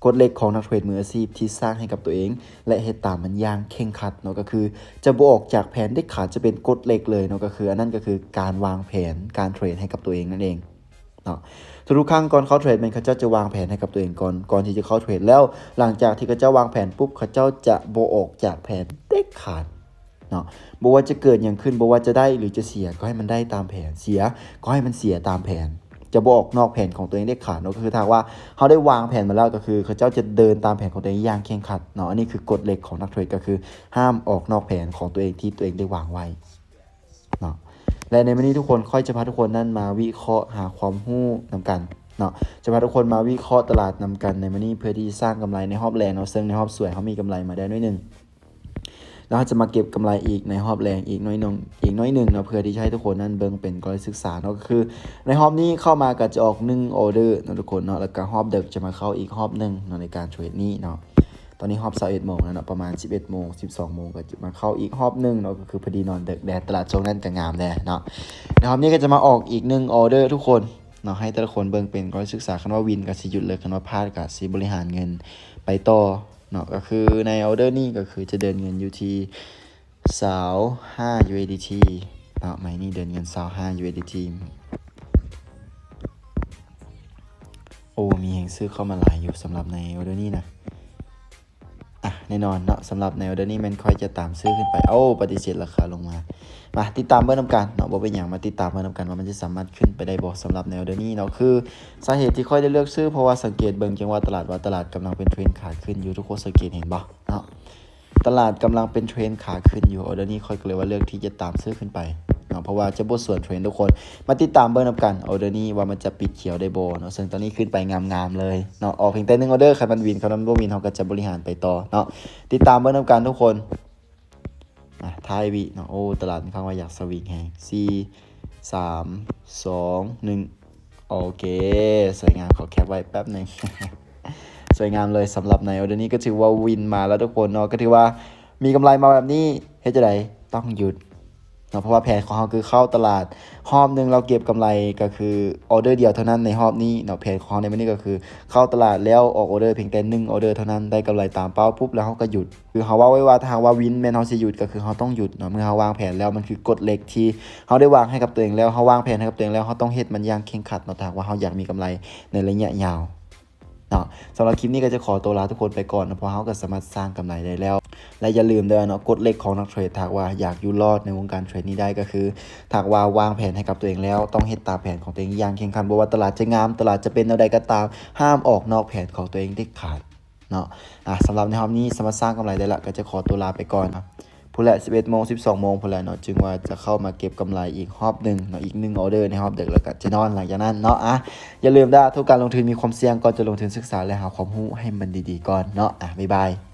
กฎเหล็กของนักเทรดมืออาชีพที่สร้างให้กับตัวเองและเฮ็ดตามมันอย่างเคร่งครัดเนาะก็คือจะบ่ออกจากแผนได้ขาดจะเป็นกฎเหล็กเลยเนาะก็คืออันนั้นก็คือการวางแผนการเทรดให้กับตัวเองนั่นเองเนาะทุกครั้งก่อนเข้าเทรดมันเขาจะวางแผนให้กับตัวเองก่อนที่จะเข้าเทรดแล้วหลังจากที่เขาวางแผนปุ๊บเขาจะบ่ออกจากแผนเด็ดขาดเนาะบ่ว่าจะเกิดอย่างขึ้นบ่ว่าจะได้หรือจะเสียก็ให้มันได้ตามแผนเสียก็ให้มันเสียตามแผนจะบอกนอกแผนของตัวเองได้ขาดเนาะก็คือถ้าว่าเขาได้วางแผนมาแล้วก็คือเขาจะเดินตามแผนของตัวเองอย่างเคร่งครัดเนาะอันนี้คือกฎเหล็กของนักเทรดก็คือห้ามออกนอกแผนของตัวเองที่ตัวเองได้วางไว้เนาะและในวันนี้ทุกคนค่อยจะพาทุกคนนั้นมาวิเคราะห์หาความรู้นำกันเนาะจะพาทุกคนมาวิเคราะห์ตลาดนำกันในวันนี้เพื่อที่สร้างกำไรในรอบแรงเนาะซึ่งในรอบสวยเขามีกำไรมาได้น้อยนึงแล้วจะมาเก็บกำไรอีกในรอบแรงอีกน้อยนึงเนาะเพื่อที่จะให้ทุกคนนั้นเบิ่งเป็นกรณีศึกษาเนาะก็คือในรอบนี้เข้ามาก็จะออก1ออเดอร์เนาะทุกคนเนาะแล้วก็รอบดึกจะมาเข้าอีกรอบนึงเนาะในการเทรดนี้เนาะตอนนี้รอบ21 โมงแล้วเนาะประมาณ11 โมง12 โมงก็จะมาเข้าอีกรอบนึงเนาะก็คือพอดีนอนดึกแดดตลาดช่วงนั้นก็งามแน่เนาะในรอบนี้ก็จะมาออกอีก1ออเดอร์ทุกคนเนาะให้แต่ละคนเบิ่งเป็นกรณีศึกษาคันว่าวินก็สิหยุดเลยคันว่าพลาดก็สิบริหารเงินไปต่อเนาะก็คือในออเดอร์นี้ก็คือจะเดินเงินอยู่ที่25 USDT เนาะไม่นี่เดินเงิน25 USDT โอ้มีแห่งซื้อเข้ามาหลายอยู่สำหรับในออเดอร์นี้นะแน่นอนเนาะสำหรับในออเดอร์นี้มันค่อยจะตามซื้อขึ้นไปปฏิเสธราคาลงมาติดตามเบิ่งนำกันเนาะบ่เป็นหยังมาติดตามเบิ่งนำกันว่ามันจะสามารถขึ้นไปได้บ่สำหรับในออเดอร์นี้เนาะคือสาเหตุที่ค่อยได้เลือกซื้อเพราะว่าสังเกตเบิ่งจังว่าตลาดกำลังเป็นเทรนขาขึ้นอยู่ทุกคนสังเกตเห็นบ่เนาะตลาดกำลังเป็นเทรนขาขึ้นอยู่ออเดอร์นี้ค่อยก็เลยว่าเลือกที่จะตามซื้อขึ้นไปเนาะเพราะว่าจะบ่ส่วนเทรนทุกคนมาติดตามเบิ่งนำกันออเดอร์นี้ว่ามันจะปิดเขียวได้บ่เนาะซึ่งตอนนี้ขึ้นไปงามๆเลยเนาะออกเพียงแต่1ออเดอร์คันมันวินคันมันบ่วินเฮาก็จะบริหารไปต่อเนาะติดตามเบิ่งนำกันทุกคนท้ายวิเนาะตลาดค่อนข้างว่าอยากสวิงแฮง4 3 2 1โอเคสวยงามขอแคปไว้แป๊บนึง สวยงามเลยสำหรับในออเดอร์นี้ก็ถือว่าวินมาแล้วทุกคนเนาะก็ถือว่ามีกำไรมาแบบนี้เฮ็ดจังได๋ต้องหยุดเนาะเพราะว่าแผนของเราคือเข้าตลาดรอบนึงเราเก็บกำไรก็คือออเดอร์เดียวเท่านั้นในรอบนี้เนาะแผนของเราในวันนี้ก็คือเข้าตลาดแล้วออกออเดอร์เพียงแต่1ออเดอร์เท่านั้นได้กำไรตามเป้าปุ๊บแล้วเราก็หยุดคือเราว่าไว้ว่าถ้าหากว่าวินแม่นเราสิหยุดก็คือเราต้องหยุดเนาะเมื่อเราวางแผนแล้วมันคือกฎเหล็กที่เราได้วางให้กับตัวเองแล้วเราวางแผนให้กับตัวเองแล้วเราต้องเฮ็ดมันอย่างเคร่งครัดเนาะถ้าหากว่าเราอยากมีกำไรในระยะยาวเนาะสำหรับคลิปนี้ก็จะขอตัวลาทุกคนไปก่อนนะเพราะเขาก็สามารถสร้างกำไรได้แล้วและอย่าลืมด้วยเนาะกฎเหล็กของนักเทรดถ้าว่าอยากอยู่รอดในวงการเทรดนี้ได้ก็คือถ้าว่าวางแผนให้กับตัวเองแล้วต้องเฮ็ดตามแผนของตัวเองอย่างเคร่งครัดบ่ว่าตลาดจะงามตลาดจะเป็นแนวใดก็ตามห้ามออกนอกแผนของตัวเองเด็ดขาดเนาะสำหรับในรอบนี้สามารถสร้างกำไรได้ละก็จะขอตัวลาไปก่อนผู้แหละ11 โมง 12 โมงผู้แหละเนาะจึงว่าจะเข้ามาเก็บกำไรอีกรอบนึงเนาะอีก1ออเดอร์ในรอบดึกแล้วก็จะนอนหลังจากนั้นเนาะอย่าลืมทุกการลงทุนมีความเสี่ยงก่อนจะลงทุนศึกษาและหาความรู้ให้มันดีๆก่อนเนาะบ๊ายบาย